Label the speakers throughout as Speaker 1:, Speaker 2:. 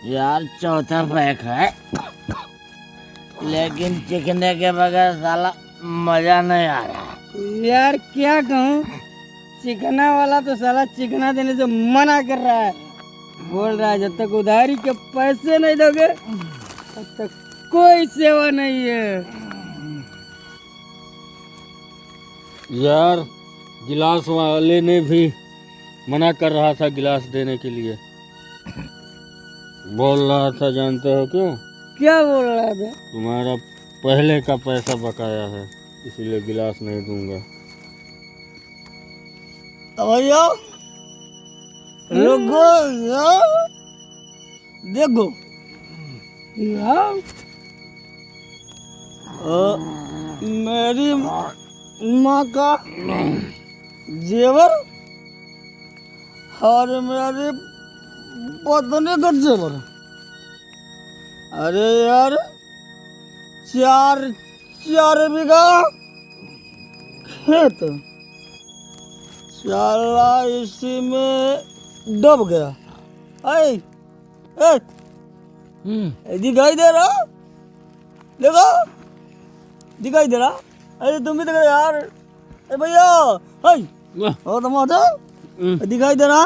Speaker 1: यार चौथा पैक है, लेकिन चिकने के बगैर साला मजा नहीं आ रहा।
Speaker 2: यार क्या कहूँ, चिकना वाला तो साला चिकना देने से मना कर रहा है। बोल रहा है जब तक उधारी के पैसे नहीं दोगे तब तक कोई सेवा नहीं है।
Speaker 3: यार गिलास वाले ने भी मना कर रहा था गिलास देने के लिए। बोल रहा था जानते हो क्यों?
Speaker 2: क्या बोल रहा था?
Speaker 3: तुम्हारा पहले का पैसा बकाया है, इसीलिए गिलास नहीं दूंगा।
Speaker 1: भैया रुको यार, देखो
Speaker 2: यार
Speaker 1: मेरी माँ का जेवर और मेरी पत्नी का जेवर। अरे यार चार बीघा खेत साला इसी में डूब गया। ऐ दिखाई दे रहा? देखो दिखाई दे रहा? अरे तुम भी देखो यार। भैया और तुम दिखाई दे रहा?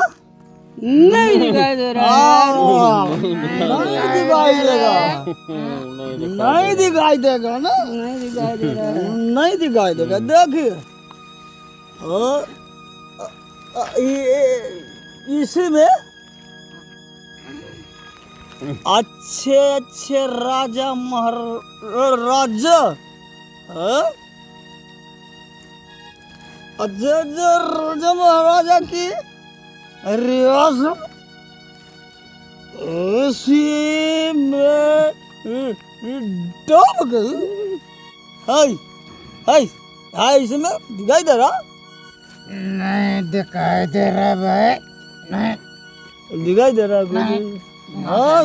Speaker 2: नहीं दिखाई दे रहा है।
Speaker 1: नहीं दिखाई देगा, नहीं दिखाई देगा ना,
Speaker 2: नहीं दिखाई दे रहा है।
Speaker 1: नहीं दिखाई देगा। देखिए इसी में अच्छे अच्छे राजा महाराजा अच्छे अच्छे राजा महाराजा की रियासत इसी में डूब गई। हाय इसमें दिखाई दे रहा?
Speaker 2: नहीं दिखाई दे रहा भाई, नहीं
Speaker 1: दिखाई दे रहा कुछ? हाँ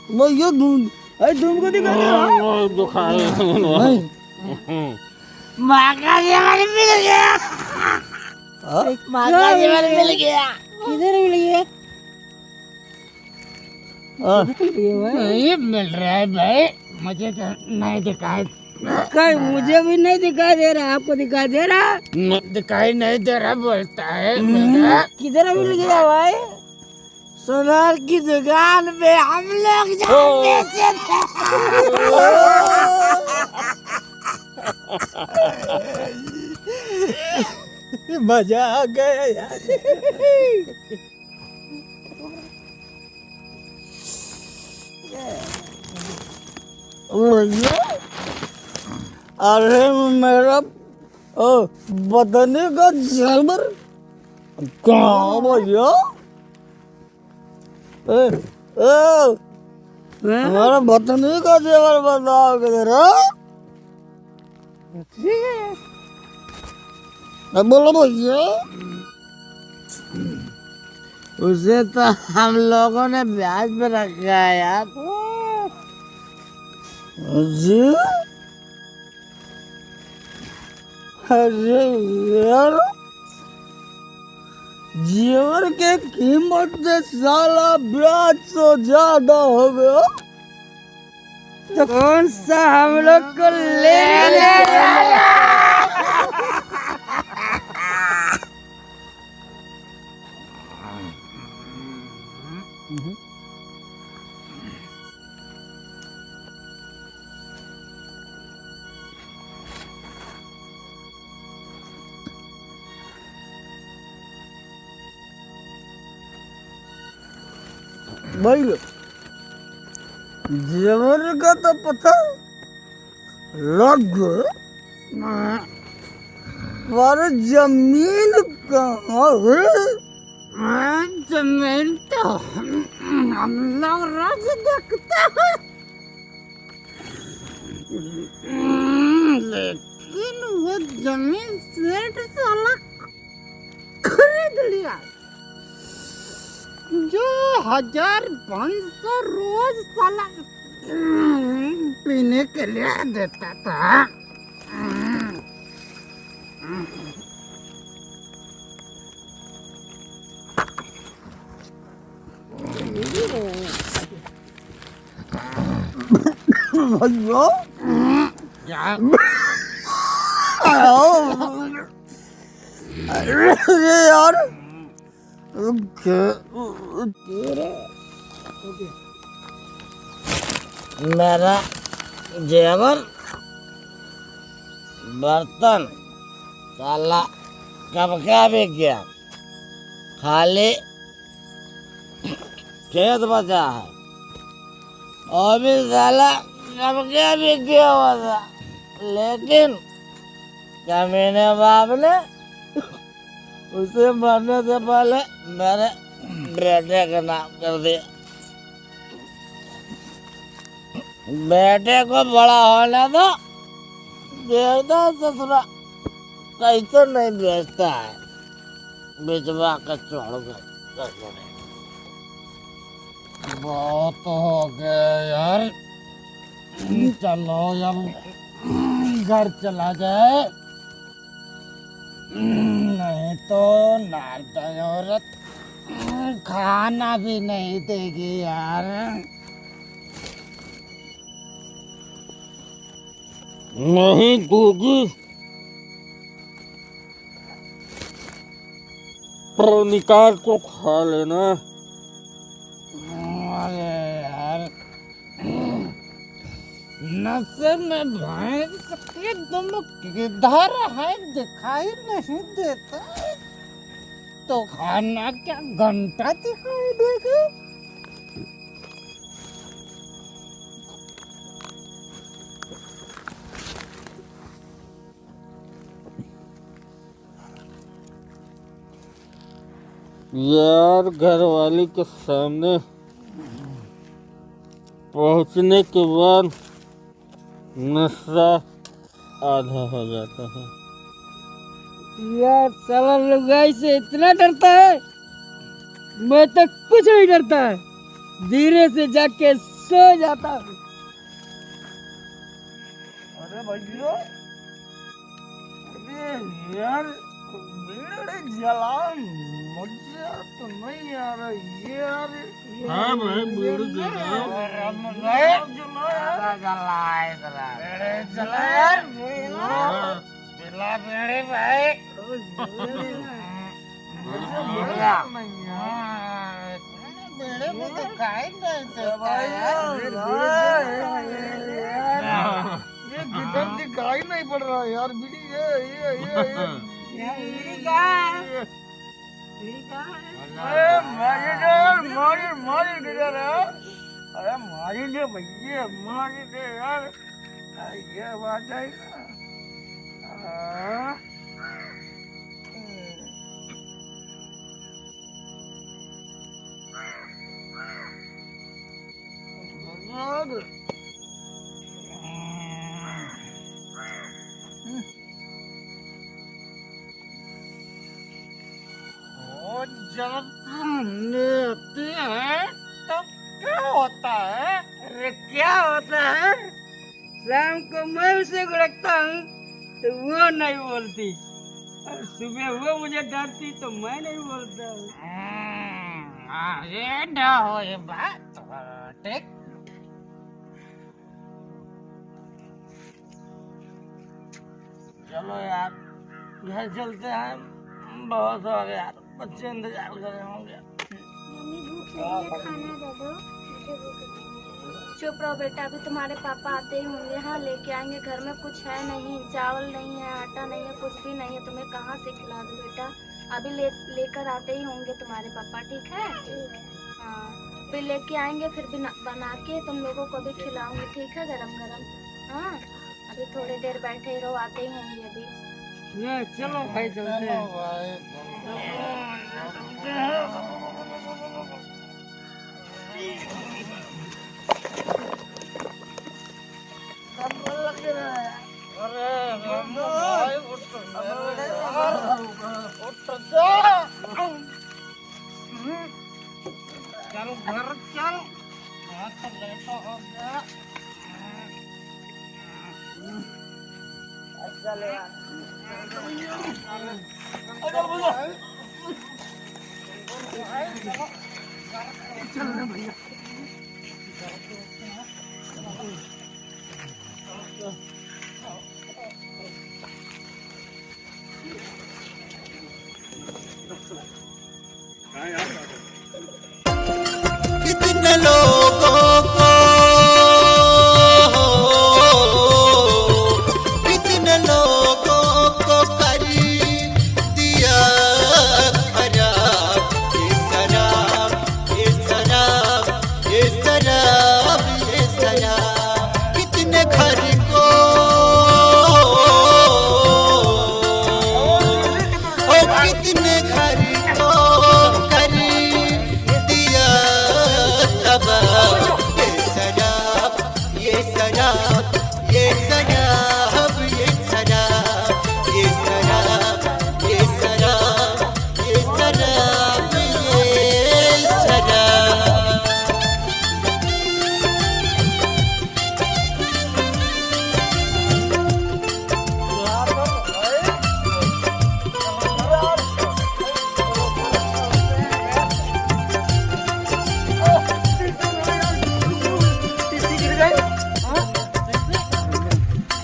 Speaker 1: मैं ये तुमको दिखाई दे रहा? नहीं
Speaker 2: माँ का जेवर मिल गया। माँ का जेवर मिल गया। किधर मिल गया? नहीं मिल रहा है भाई, मुझे तो नहीं दिखाई। कहीं मुझे भी नहीं दिखाई दे रहा, आपको दिखाई दे रहा? दिखाई नहीं दे रहा बोलता है। किधर मिल गया भाई? सोनार की दुकान पे हम लोग जाते थे।
Speaker 1: मजा आ गया यार। अरे मेरा बदने का जेवर कहाँ भैया? हमारा बदने का जेवर बताओ किधर? बोलो भैया।
Speaker 2: उसे तो हम लोगों ने ब्याज पे रखा है यार।
Speaker 1: जी अरे यार जेवर के कीमत से साला ब्याज तो ज्यादा हो गया।
Speaker 2: तो कौन सा हम लोग को ले लेना?
Speaker 1: भाई जेवर का तो पता लग गया, पर जमीन कहाँ है?
Speaker 2: जमीन तो हम लोग रोज देखते हैं, लेकिन वो जमीन सेठ साला खरीद लिया जो 1500 रोज साला पीने के लिए देता था।
Speaker 1: भैया
Speaker 2: क्या
Speaker 1: अरे यार मेरा जेवर बर्तन साला कब क्या बिक गया, खाली खेत बचा है और भी साला कब क्या बिक गया हुआ था, लेकिन कमीने बाप ने उसे मरने से पहले मेरे बेटे का नाम कर दिया। बेटे को बड़ा होने दो, देवता ससुरा कैसे नहीं बेचता है, बिचवा का छोड़ कर।
Speaker 2: बहुत हो गया यार, चलो यार घर चला जाए, नहीं तो नारदा औरत खाना भी नहीं देगी यार।
Speaker 3: नहीं दूंगी, पर निकाल को खा लेना।
Speaker 2: अरे यार नशे में भैंस के तुम किधर है दिखाई नहीं देता, तो खाना क्या घंटा दिखाई देगा।
Speaker 3: यार घर वाली के सामने पहुंचने के बाद नशा आधा हो जाता है।
Speaker 2: यार साला लुगाई से इतना डरता है, मैं तो कुछ नहीं डरता है, धीरे से जाके सो जाता हूँ।
Speaker 1: अरे भैया, अरे यार मेरे जला मुझे तो नहीं आ रहा यार।
Speaker 3: हाँ भाई बीड़ जलाओ।
Speaker 1: जला यार
Speaker 2: बिला बेड़े भाई बेड़े में दिखाई नहीं देता
Speaker 1: ये किधर दिखाई नहीं पड़ रहा यार, बीड़ी ये अरे मारी दे यार, अरे मारी दे भैया, मारी दे यार, ये बात है ना।
Speaker 2: जब लेती है तब क्या होता है?
Speaker 1: अरे क्या होता है, शाम को मैं उसे गुड़कता हूँ तो वो नहीं बोलती, और सुबह वो मुझे डांटती तो मैं नहीं बोलता हूँ।
Speaker 2: ये ना हो ये बात ठीक।
Speaker 1: चलो यार घर चलते हैं, बहुत हो गया, बच्चे इंतजार कर रहे होंगे।
Speaker 4: मम्मी भूख लगी है, खाना दे दो, मुझे भूख लगी है। चुप रहो बेटा, अभी तुम्हारे पापा आते ही होंगे। हाँ लेके आएंगे, घर में कुछ है नहीं, चावल नहीं है, आटा नहीं है, कुछ भी नहीं है, तुम्हें कहाँ से खिला दूँ बेटा। अभी लेकर आते ही होंगे तुम्हारे पापा, ठीक है? हाँ फिर लेके आएंगे, फिर भी बना के तुम लोगों को भी खिलाऊंगी, ठीक है, गरम गरम। हाँ अभी थोड़ी देर बैठे ही रहो, आते ही होंगे अभी।
Speaker 1: चलो भाई चलते हैं।
Speaker 2: चल घर चल, तो लेट हो गया।
Speaker 5: कितने लोगों को कितने लोगों को कर दिया खराब ये शराब ये शराब ये शराब ये शराब कितने घर को कितने घर को कर दिया तबाह ये शराब ये शराब ये शराब ये शराब ये शराब ये शराब ये शराब ये शराब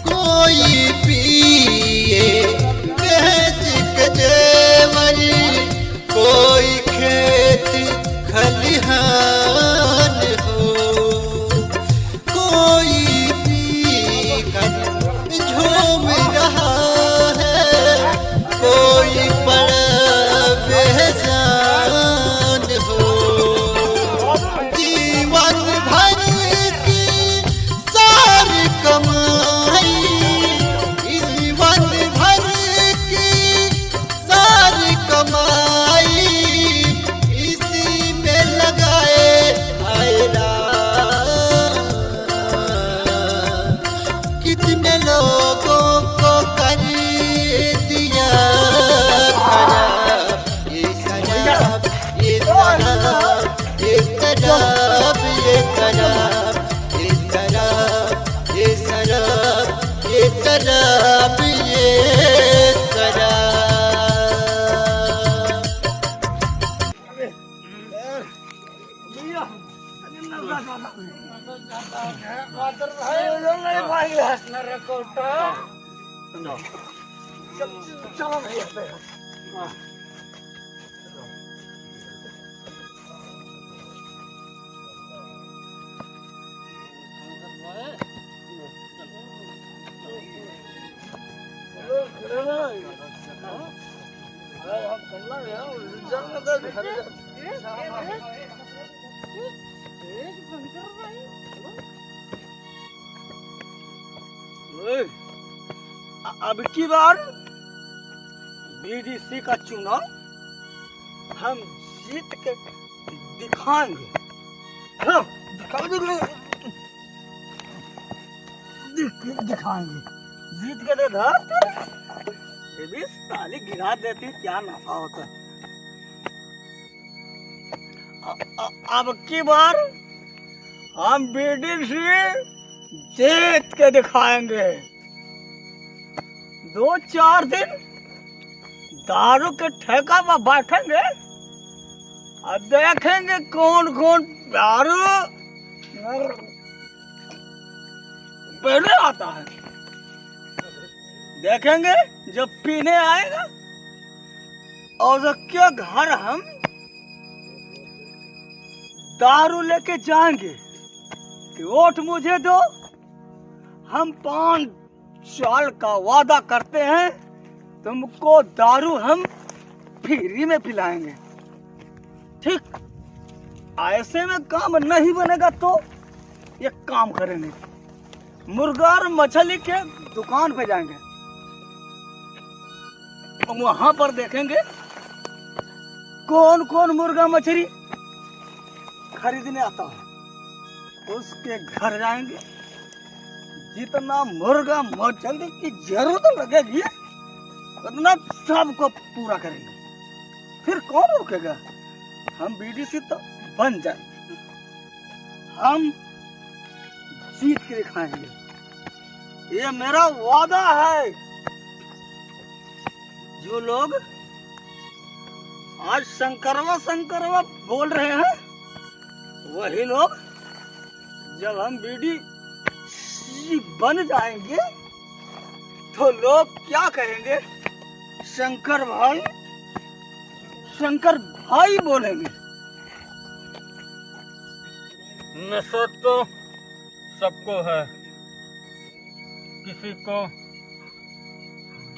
Speaker 5: कोई पिए बेच के जेवर कोई खेत खलिहान हो कोई पी कर झूम रहा है कोई बड़ा बेजान हो जीवन भर की सारी कमाई जीवन भर की सारी कमाई इसी में लगाए आयरा कितने लोगों को कर दिया खराब ये शराब ये शराब ये शराब ये शराब ये शराब ये शराब ये शराब ये शराब
Speaker 2: अब की बार बीडीसी का चुनाव हम जीत के दिखाएंगे। हाँ, दिखाएंगे जीत के दे ये भी साली गिरा देती क्या नफा होता। अब की बार हम बीडीसी जीत के दिखाएंगे। 2-4 दिन दारू के ठेका पर बैठेंगे और देखेंगे कौन कौन दारू पहले आता है। देखेंगे जब पीने आएगा और उसके घर हम दारू लेके जाएंगे कि वोट मुझे दो। हम 5 साल का वादा करते हैं तुमको दारू हम फ्री में पिलाएंगे। ठीक, ऐसे में काम नहीं बनेगा तो एक काम करेंगे, मुर्गा और मछली के दुकान पे जाएंगे, वहां पर देखेंगे कौन कौन मुर्गा मछली खरीदने आता है। उसके घर जाएंगे, जितना मुर्गा मछली की जरूरत लगेगी उतना सबको पूरा करेंगे। फिर कौन रुकेगा? हम बीडीसी तो बन जाएंगे। हम जीत के दिखाएंगे, ये मेरा वादा है। जो लोग आज शंकरवा बोल रहे हैं, वही लोग जब हम बीडी बन जाएंगे तो लोग क्या कहेंगे? शंकर भाई बोलेंगे।
Speaker 3: नशा तो सबको है, किसी को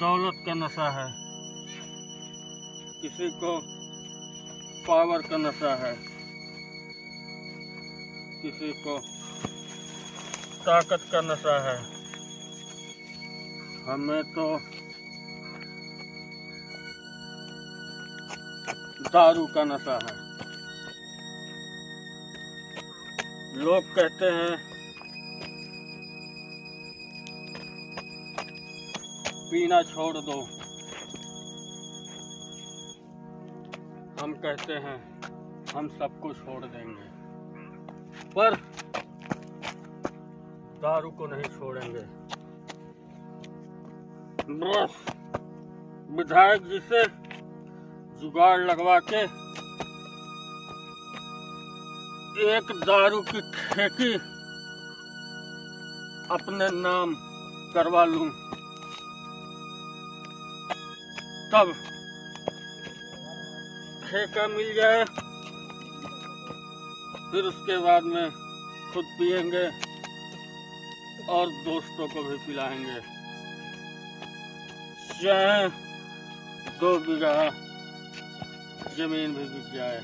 Speaker 3: दौलत का नशा है, किसी को पावर का नशा है, किसी को ताकत का नशा है। हमें तो दारू का नशा है। लोग कहते हैं पीना छोड़ दो, हम कहते हैं हम सबको छोड़ देंगे, पर दारू को नहीं छोड़ेंगे। बस विधायक जी से जुगाड़ लगवा के एक दारू की ठेकी अपने नाम करवा लूं, तब ठेका मिल जाए, फिर उसके बाद में खुद पिएंगे और दोस्तों को भी पिलाएंगे। चाहे 2 बीघा जमीन भी बिक जाए,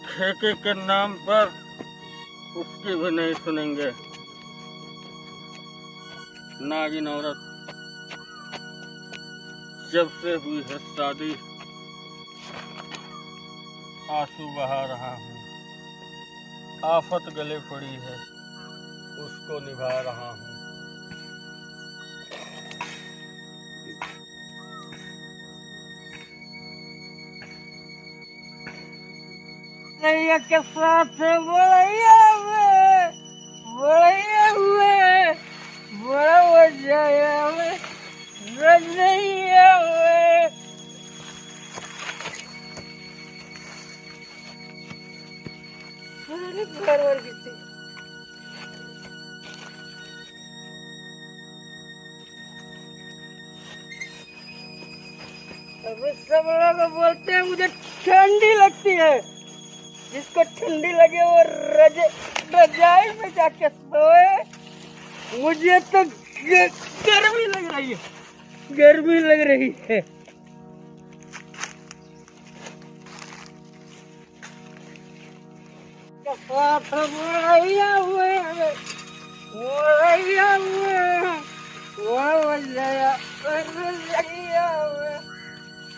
Speaker 3: ठेके के नाम पर उसकी भी नहीं सुनेंगे। नागिन औरत जब से हुई है शादी, आंसू बहा रहा हूँ। आफत गले पड़ी है, उसको निभा रहा हूँ।
Speaker 2: नैया के साथ बोलैया हुए बड़ा मजा आया रजैया हुए। घर कितनी अब सब लोग बोलते हैं मुझे ठंडी लगती है। जिसको ठंडी लगे वो रजाई में जाके सोए। मुझे तो गर्मी लग रही है, गर्मी लग रही है।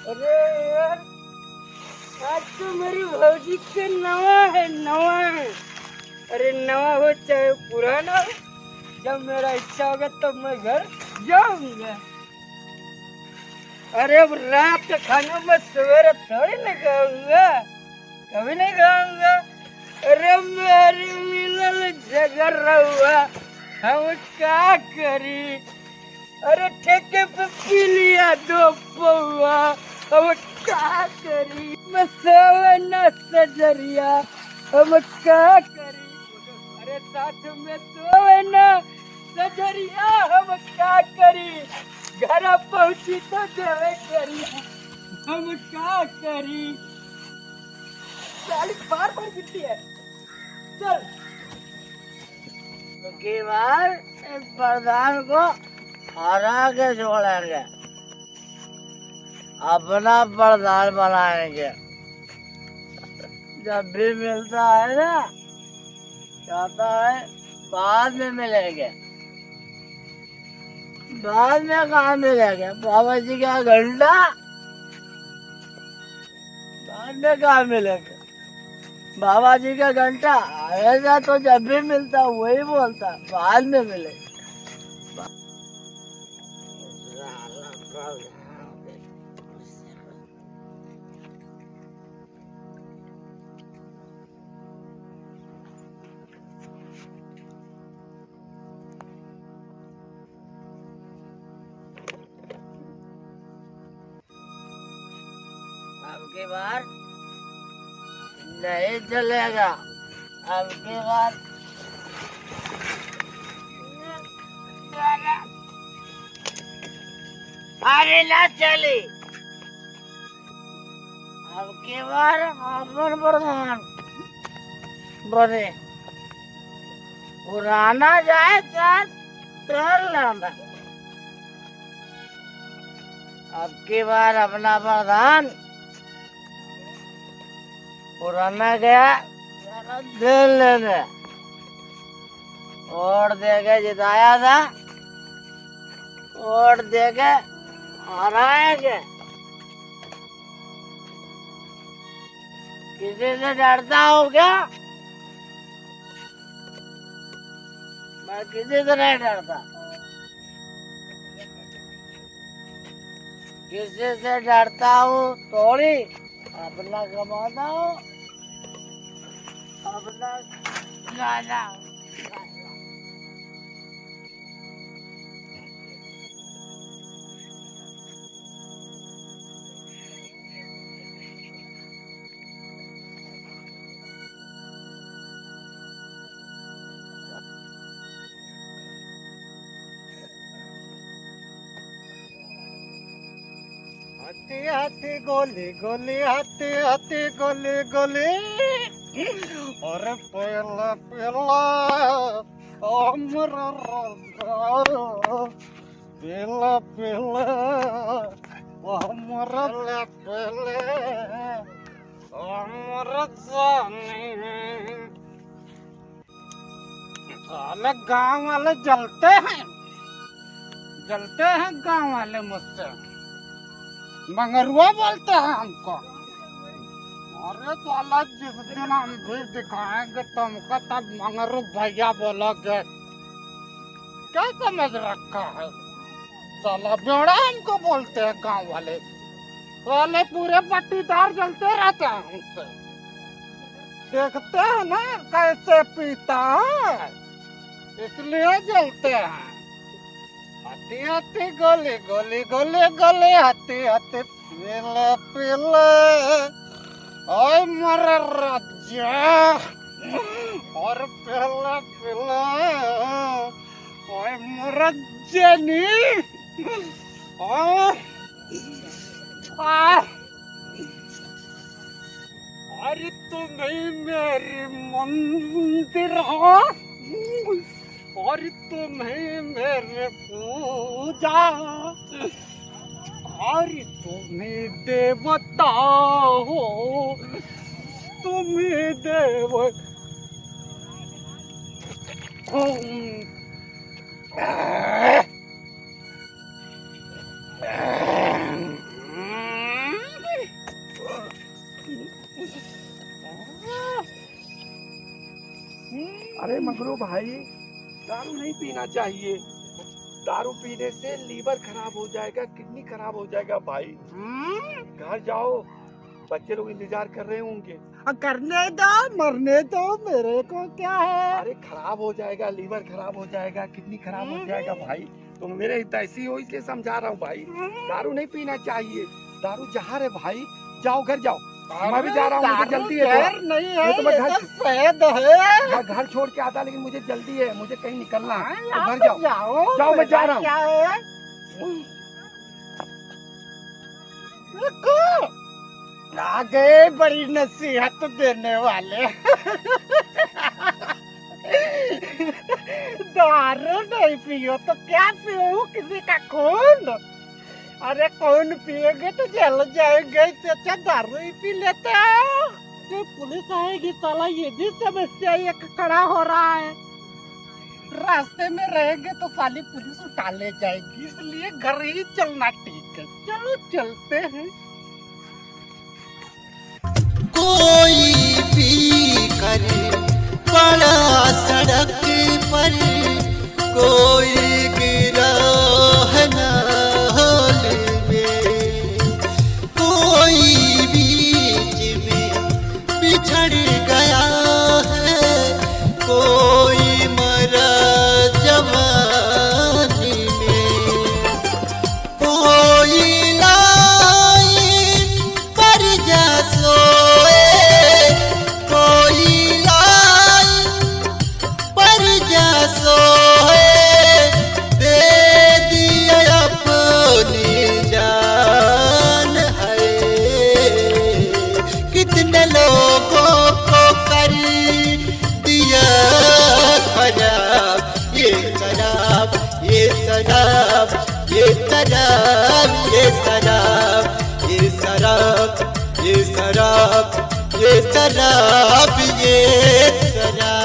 Speaker 2: अरे यार, आज तो मेरी भौजी के नवा है। अरे नवा हो चाहे पुराना हो, जब मेरा इच्छा होगा तब मैं घर जाऊंगा। अरे अब रात का खाना मैं सवेरे थोड़ी नहीं खाऊंगा, कभी नहीं खाऊंगा। अरे मेरी मिलल जगर रहुआ, हम क्या करी? अरे ठेके पे पी लिया 2 पौआ, हम क्या करी? मैं सोवे न सजरिया, हम क्या करी? अरे साथ में सोवे न सजरिया, हम क्या करी? घर पहुंची तो देवे करी, हम क्या करी? साली बार गिरती है। चल
Speaker 1: की बार इस प्रधान को हरा के छोड़ेंगे, अपना प्रधान बनाएंगे। जब भी मिलता है ना, कहता है बाद में मिलेंगे। बाद में कहाँ मिलेंगे? बाबा जी का घंटा बाद में कहाँ मिलेंगे? बाबा जी का घंटा आएगा तो जब भी मिलता वही बोलता बाद में मिलेगा। अब की बार नहीं चलेगा। अब की बार अरे ना चली। अब की बार अपन प्रधान बने, पुराना जाए कर लेना। अब की बार अपना प्रधान पुराना गया दे लेने और देके जिताया था, और देके हराएंगे। किसी से डरता हूँ क्या? मैं किसी से नहीं डरता। किसी से डरता हूँ थोड़ी, अपना कमाता हूँ, अपना गाना।
Speaker 3: हाथी हाथी गोली गोली हाथी हाथी गोली गोली अरे पहला पहला अमर पहला पहला अमर पहले अमर साले गाँव वाले जलते हैं गाँव वाले मुझसे। मंगरुआ बोलते हैं हमको। अरे साला जिस दिन हम भी दिखाएंगे तुमको तब मंगरू भैया बोलोगे। क्या समझ रखा है? साला बेड़ा हमको बोलते हैं गांव वाले। वाले पूरे पट्टीदार जलते रहते हैं हमसे। देखते हैं ना कैसे पीता है, इसलिए जलते हैं। हाथी हाथी गोली गोली गोली गोली हाथी हाथी पीले पीले ओए मरे राजा और पीले पीले ओए मरे जनी अरे तुम्हें मेरी मंदिर हो और तुम्हें मेरे पूजा और तुम्हें देवता हो, तुम्हें देव
Speaker 6: अरे मगरू भाई, दारू नहीं पीना चाहिए। दारू पीने से लीवर खराब हो जाएगा, किडनी खराब हो जाएगा भाई। घर जाओ, बच्चे लोग इंतजार कर रहे होंगे।
Speaker 3: करने दो, मरने दो, मेरे को क्या है?
Speaker 6: अरे खराब हो जाएगा, लीवर खराब हो जाएगा, किडनी खराब हो जाएगा भाई। तुम मेरे हितैषी हो इसलिए समझा रहा हूँ भाई। दारू नहीं पीना चाहिए, दारू जहर है भाई। जाओ घर जाओ, मैं भी जा रहा हूँ, मुझे जल्दी है।
Speaker 3: नहीं है,
Speaker 6: तो मैं
Speaker 3: ये
Speaker 6: घर
Speaker 3: तो शहद है।
Speaker 6: मैं घर छोड़ के आता, लेकिन मुझे जल्दी है, मुझे कहीं निकलना है। तो
Speaker 3: आप
Speaker 6: घर जाओ जाओ, मैं जा रहा हूँ।
Speaker 3: क्या है? देखो, आ गए बड़ी नसीहत देने वाले। दारू नहीं पियो तो क्या पियो? किसी का खून? अरे कौन पिएगे तो जल जाएंगे, इससे अच्छा दारू ही पी लेते हैं। तो पुलिस आएगी, साला ये भी समस्या एक खड़ा हो रहा है। रास्ते में रहेंगे तो साली पुलिस उठा ले जाएगी, इसलिए घर ही चलना ठीक है। चलो चलते हैं।
Speaker 5: कोई भी करे पड़ा सड़क पर, कोई गिरा है नाल में, कोई बीच में बिछड़ गया है, कोई मरा जवानी में, कोई लाइन पर शराब ये शराब ये शराब ये शराब ये शराब ये शराब।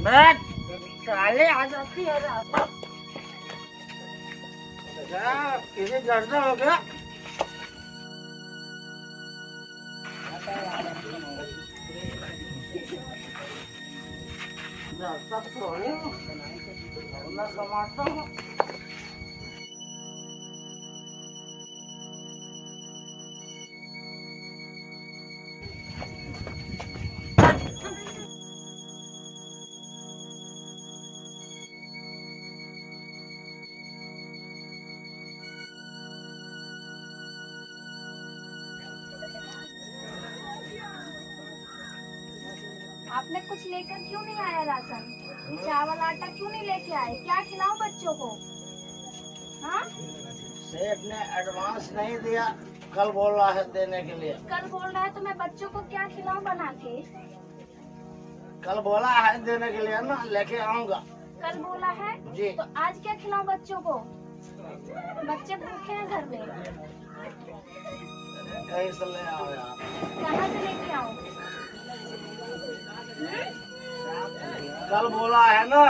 Speaker 1: बैठ साले आ जाती है रात। किसी गर्दा हो गया? तक तो मैं कमाता हूँ।
Speaker 4: आपने कुछ लेकर क्यों नहीं आया राशन? चावल आटा क्यों नहीं लेके आए? क्या खिलाऊं बच्चों को? हाँ?
Speaker 1: सेठ ने एडवांस नहीं दिया, कल बोल रहा है देने के लिए।
Speaker 4: कल बोल रहा है तो मैं बच्चों को क्या खिलाऊं बना के?
Speaker 1: कल बोला है देने के लिए ना, लेके आऊंगा।
Speaker 4: कल बोला है
Speaker 1: जी।
Speaker 4: तो आज क्या खिलाऊं बच्चों को? बच्चे भूखे हैं घर में।
Speaker 1: कहीं से ले आओ यार।
Speaker 4: कहाँ से लेके आऊं?
Speaker 1: कल बोला है ना।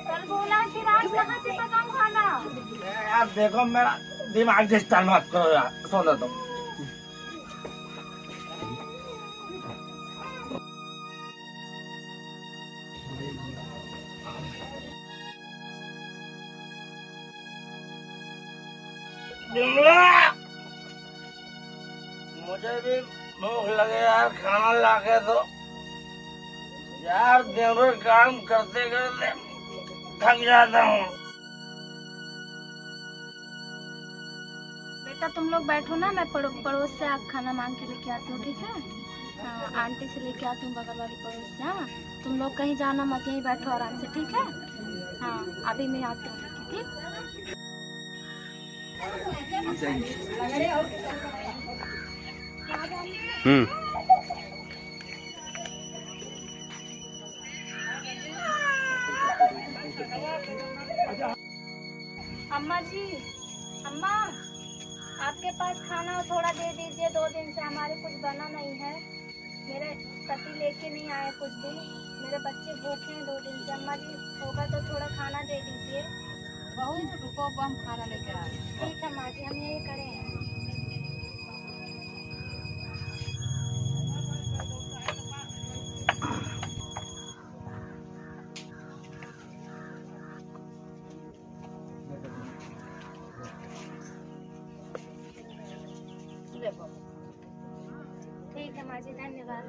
Speaker 4: कल बोला है, फिर आज कहाँ से पकाऊं खाना?
Speaker 1: यार देखो मेरा दिमाग डिस्टर्ब मत करो यार, सोने दो। मुझे भी भूख लगे यार, खाना ला के दो यार। दिन भर काम करते करते थक जाता हूँ।
Speaker 4: बेटा तुम लोग बैठो ना, मैं पड़ोस से आप खाना मांग के लेके आती हूँ, ठीक है? हाँ, आंटी से लेके आती हूँ, बगल वाली पड़ोस से। हाँ, तुम लोग कहीं जाना मत, यहीं बैठो आराम से, ठीक है? हाँ, अभी मैं आती हूँ, ठीक? अम्मा जी, अम्मा आपके पास खाना हो थोड़ा दे दीजिए। 2 दिन से हमारे कुछ बना नहीं है। मेरे पति लेके नहीं आए कुछ भी। मेरे बच्चे भूखे हैं 2 दिन से। अम्मा जी होगा तो थोड़ा खाना दे दीजिए।
Speaker 7: बहुत रुको, हम खाना लेके आए।
Speaker 4: ठीक है माँ जी, हम यही खड़े हैं। ठीक है माँ जी, धन्यवाद।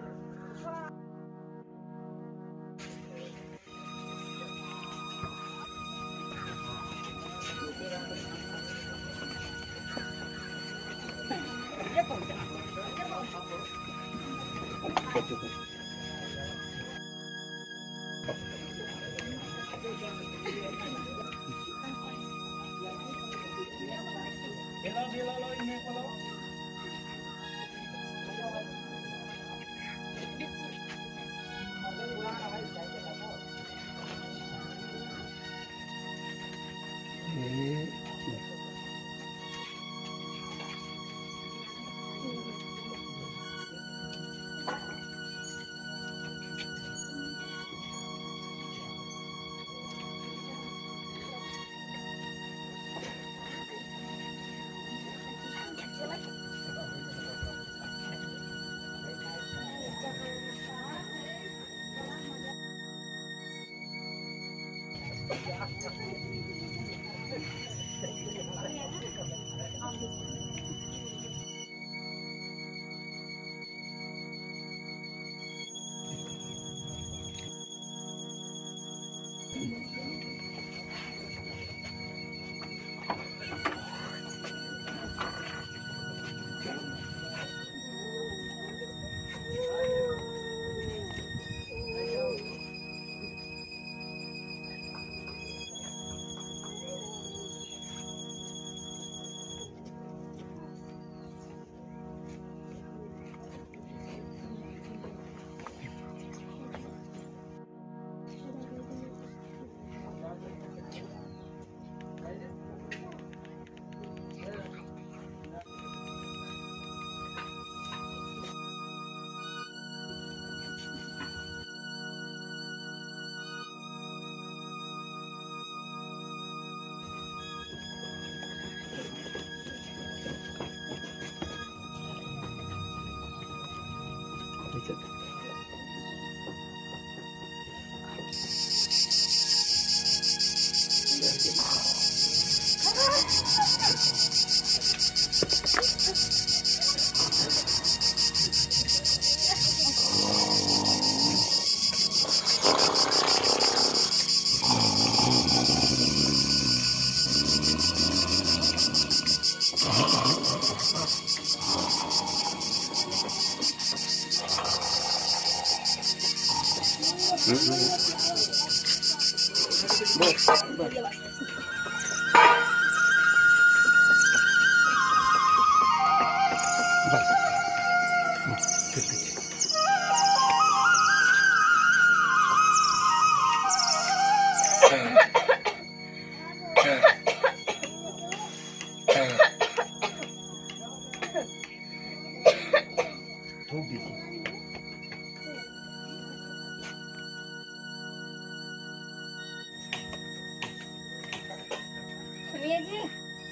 Speaker 4: सुनिए जी,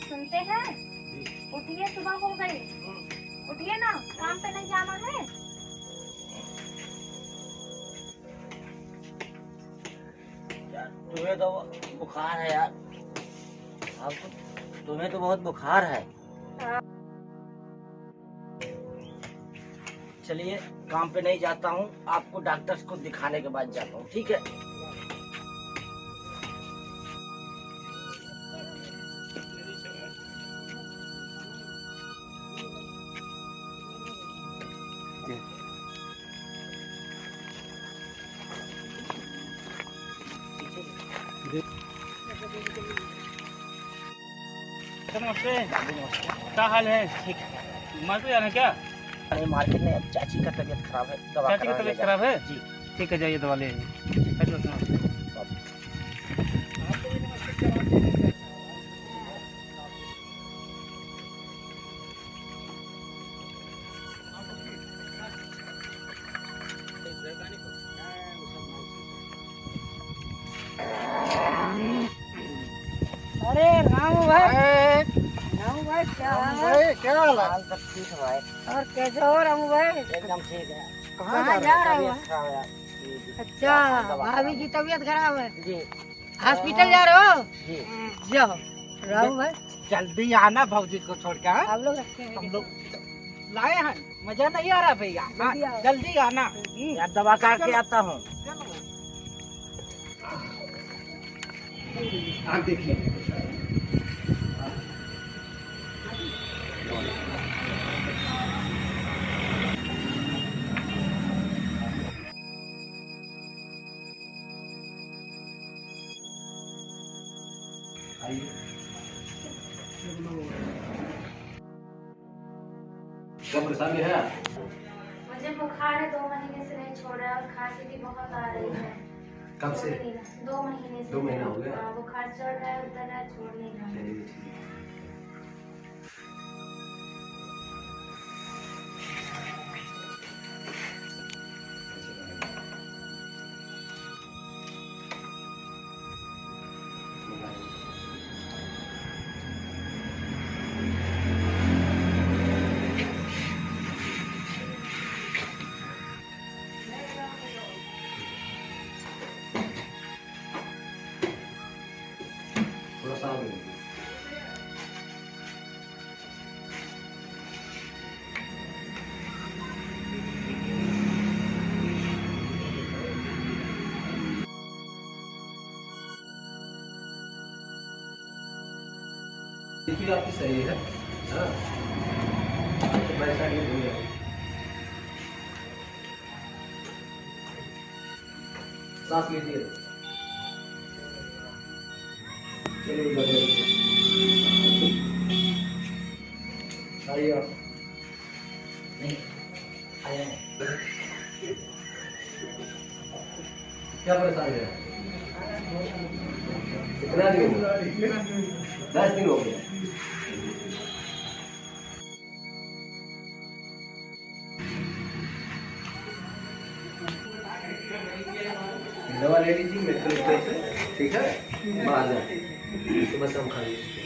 Speaker 4: सुनते हैं? उठिए, सुबह हो गई। उठिए ना, काम पे नहीं जाना है।
Speaker 1: तुम्हें तो बुखार है यार, आपको तुम्हें तो बहुत बुखार है। चलिए, काम पे नहीं जाता हूँ, आपको डॉक्टर को दिखाने के बाद जाता हूँ, ठीक है?
Speaker 2: नमस्ते। क्या हाल है? ठीक। मार्केट जाना है क्या?
Speaker 1: अरे मार्केट में चाची का तबीयत खराब है, दवा
Speaker 2: चाची की
Speaker 1: कराने
Speaker 2: तबीयत
Speaker 1: ले
Speaker 2: खराब है?
Speaker 1: जी।
Speaker 2: ठीक है, जाइए दवा ले आइए।
Speaker 3: अरे राम भाई, राम भाई क्या हाल है? क्या हाल है?
Speaker 1: हाल सब ठीक है भाई,
Speaker 3: और कैसे हो रामू भाई?
Speaker 1: एकदम ठीक है।
Speaker 3: कहाँ जा रहे हो?
Speaker 1: तबीयत खराब है। जी, जी।
Speaker 3: अच्छा,
Speaker 1: दवा
Speaker 3: भाभी की तबीयत खराब है,
Speaker 1: जी
Speaker 3: हॉस्पिटल जा रहे हो?
Speaker 1: जी।
Speaker 3: जाओ रामू भाई,
Speaker 2: जल्दी आना भौजी को छोड़ के। हाँ?
Speaker 3: आप लोग रखते हैं।
Speaker 2: हम लोग लाए हैं, मजा नहीं आ रहा भैया। हाँ,
Speaker 3: जल्दी आओ।
Speaker 2: जल्दी आना।
Speaker 1: यार दवा करके आता हूँ।
Speaker 2: आप देखिए।
Speaker 6: क्या परेशानी है?
Speaker 4: मुझे बुखार है, 2 महीने से नहीं छोड़ रहा है और खांसी भी बहुत आ रही है।
Speaker 6: कब से?
Speaker 4: छोड़ नहीं रहा। 2 महीने से।
Speaker 6: 2 महीना हो गया?
Speaker 4: हाँ, बुखार चढ़ रहा है, उतर रहा है, छोड़ नहीं रहा।
Speaker 6: चलिए ठीक है। थोड़ा सा आगे। देखिए आपकी सही है। हाँ, आपको पैसा नहीं दूंगा। सांस लीजिए। चलिए उधर देखिए। आइए आप।
Speaker 1: नहीं आया नहीं।
Speaker 6: क्या परेशानी है? कितना दिन? 10 दिन हो गए। दवा ले लीजिए मेडिकल स्टोर से, ठीक है? बाहर जाके सुबह शाम खा लीजिए।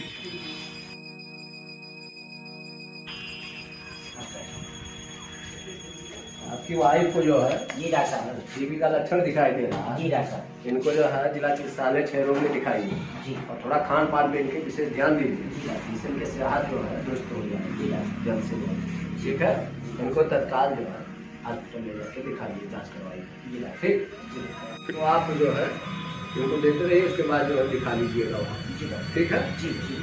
Speaker 6: आपकी वाइफ को जो है
Speaker 1: जी डॉक्टर साहब।
Speaker 6: टीबी का लक्षण दिखाई दे रहा है।
Speaker 1: जी डॉक्टर साहब।
Speaker 6: इनको जो है जिला चिकित्सालय क्षयरोग में दिखाइए
Speaker 1: जी
Speaker 6: और थोड़ा खान पान पे इनके विशेष ध्यान दीजिए,
Speaker 1: जी डॉक्टर।
Speaker 6: जिससे इनके सेहत जो है दुरुस्त हो जाए
Speaker 1: जी डॉक्टर।
Speaker 6: जल्द से जल्द, ठीक है? इनको तत्काल जो है हॉस्पिटल ले जाके दिखाइए, जाँच करवाइए,
Speaker 1: जी डॉक्टर।
Speaker 6: ठीक? तो आप जो है इनको देते रहिए, उसके बाद जो है दिखा लीजिएगा वहाँ,
Speaker 1: जी डॉक्टर।
Speaker 6: ठीक है?
Speaker 1: जी जी।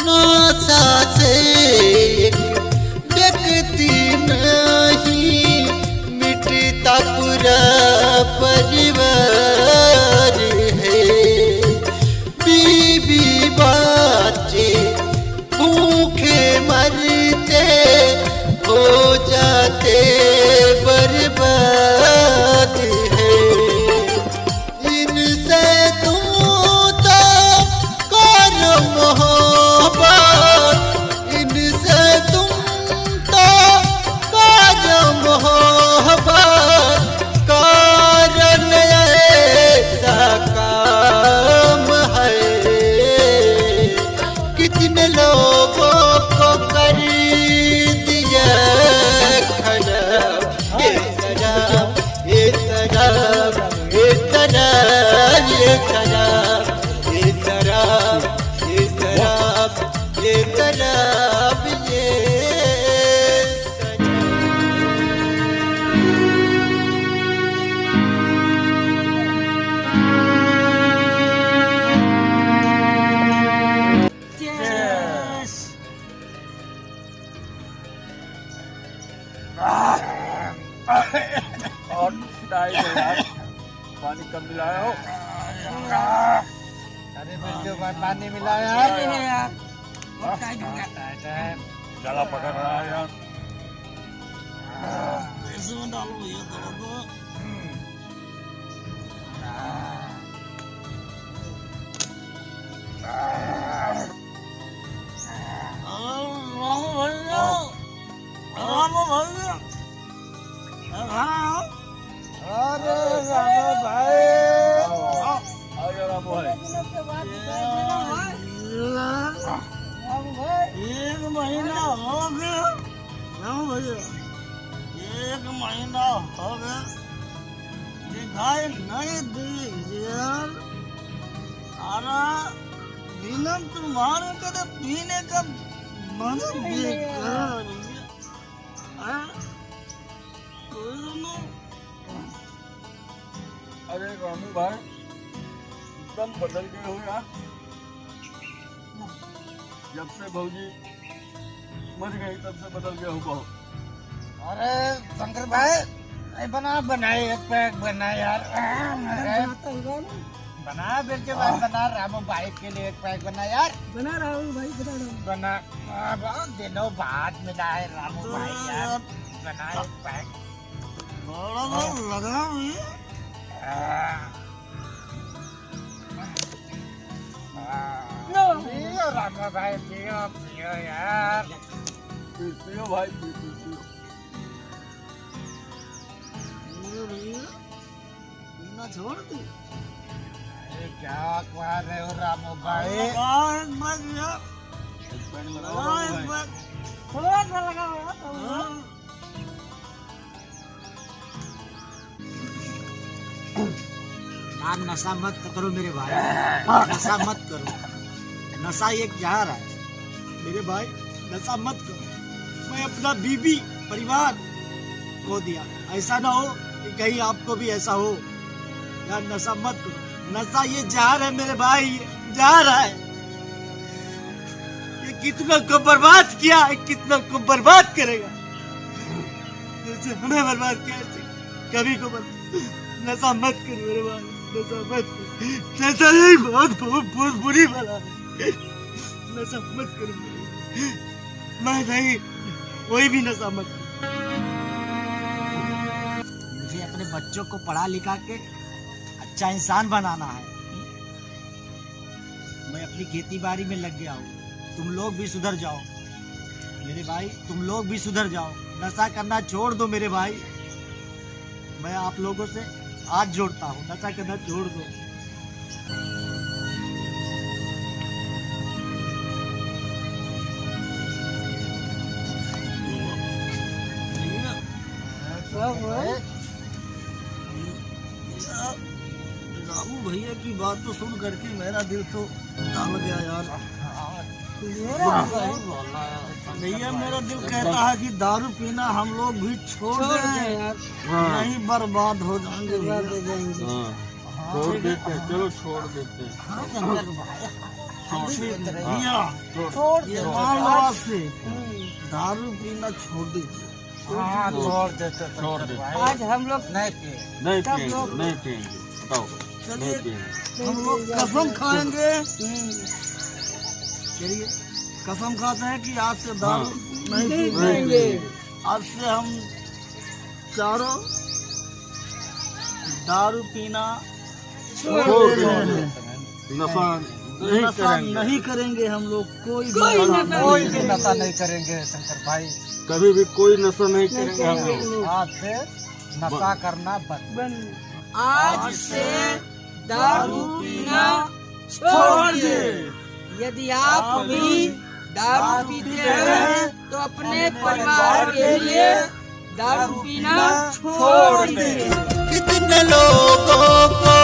Speaker 5: नासा से एक व्यक्ति नहीं मिटता पूरा परिवार है। बीवी बच्चे भूखे मरते हो जाते बर्बाद है। इनसे तुम तो करो मोहब्बत, इनसे तुम तो करो मोहब्बत, कारण ऐसा काम है। कितने लोगों को कर दिया खराब ये शराब, ये शराब, ये शराब, ये शराब, ये शराब, ये शराब, ये शराब, ये
Speaker 6: और डाई दो यार, पानी कम मिलाया हो।
Speaker 1: अरे मेरे को पानी मिलाया नहीं है यार।
Speaker 6: गला पकड़ रहा है यार।
Speaker 1: इसमें डालो ये दो। अरे रामू भाई, एक महीना हो गया रामू भैया, एक महीना हो गया दिखाई नहीं दी यार। अरे बिना तुम्हारे कदम पीने का मन बेकार हो गया। हाँ? कोई सुनो?
Speaker 6: अरे रामू भाई एकदम बदल गए हो यार। जब से भौजी मर गई तब से बदल गए हो बहुत।
Speaker 2: अरे शंकर भाई बनाए एक पैक बना यार। बना फिर के बाद बना रामू भाई के लिए एक पैक बना यार।
Speaker 3: बना रहा हूँ भाई, बना रहा हूँ।
Speaker 2: बना बहुत दिनों बाद मिला है रामू भाई यार। बना एक पैक।
Speaker 1: बड़ा लगा हुई।
Speaker 2: पियो रामू भाई पियो पियो यार।
Speaker 6: पियो भाई पियो।
Speaker 1: पीना छोड़ दी।
Speaker 2: अरे क्या कह रहे हो रामू भाई?
Speaker 1: एक बार यार,
Speaker 6: पैक
Speaker 1: एक
Speaker 6: लगाओ भाई।
Speaker 1: बार।
Speaker 3: थोड़ा सा लगा हुआ है।
Speaker 1: हाँ। यार नशा मत करो मेरे भाई, नशा मत करो। नशा एक जहर है मेरे भाई, नशा मत करो। मैं अपना बीबी परिवार खो दिया, ऐसा ना हो कि कहीं आपको भी ऐसा हो। यार नशा मत करो, नशा ये जहर है मेरे भाई, ये जहर है। ये कितना को बर्बाद किया है, कितना को बर्बाद करेगा। जैसे हमें बर्बाद किया ऐसे कभी को नशा मत करो मेरे भाई, नशा मत करो। नशा एक बहुत बहुत बुरी बला है, नशा मत करो मेरे। मैं नहीं, कोई भी नशा मत करो। मुझे अपने बच्चों को पढ़ा लिखा के अच्छा इंसान बनाना है। मैं अपनी खेती बाड़ी में लग गया हूँ, तुम लोग भी सुधर जाओ मेरे भाई, तुम लोग भी सुधर जाओ। नशा करना छोड़ दो मेरे भाई, मैं आप लोगों से हाथ जोड़ता हूँ, नशा करना छोड़ दो। रामू भैया की बात तो सुन करके मेरा दिल तो दहल गया यार। भैया मेरा दिल कहता है कि दारू पीना हम लोग भी छोड़ दें यार, नहीं बर्बाद हो जाएंगे भैया।
Speaker 6: छोड़ देते, चलो छोड़ देते।
Speaker 1: भैया ये मान लो आज से दारू पीना छोड़ दीजिए।
Speaker 2: हाँ छोड़ देते
Speaker 6: छोड़ देते।
Speaker 2: आज हम लोग नहीं पिए।
Speaker 6: नहीं पिएंगे, नहीं पिएंगे, बताओ नहीं
Speaker 1: चलिए
Speaker 6: पिएंगे।
Speaker 1: हम लोग कसम खाएंगे, चलिए कसम खाते हैं कि आज से दारू नहीं पीएंगे। आज से हम चारों दारू पीना छोड़ देंगे।
Speaker 6: नशा
Speaker 1: नशा नहीं करेंगे हम लोग, कोई भी
Speaker 2: नशा नहीं करेंगे शंकर भाई।
Speaker 6: कभी भी कोई नशा नहीं करेंगे हम लोग।
Speaker 2: आज से नशा करना बंद।
Speaker 3: आज से दारू पीना छोड़ दे। यदि आप भी दारू पीते हैं तो अपने परिवार के लिए दारू पीना छोड़ दे।
Speaker 5: कितने लोगों को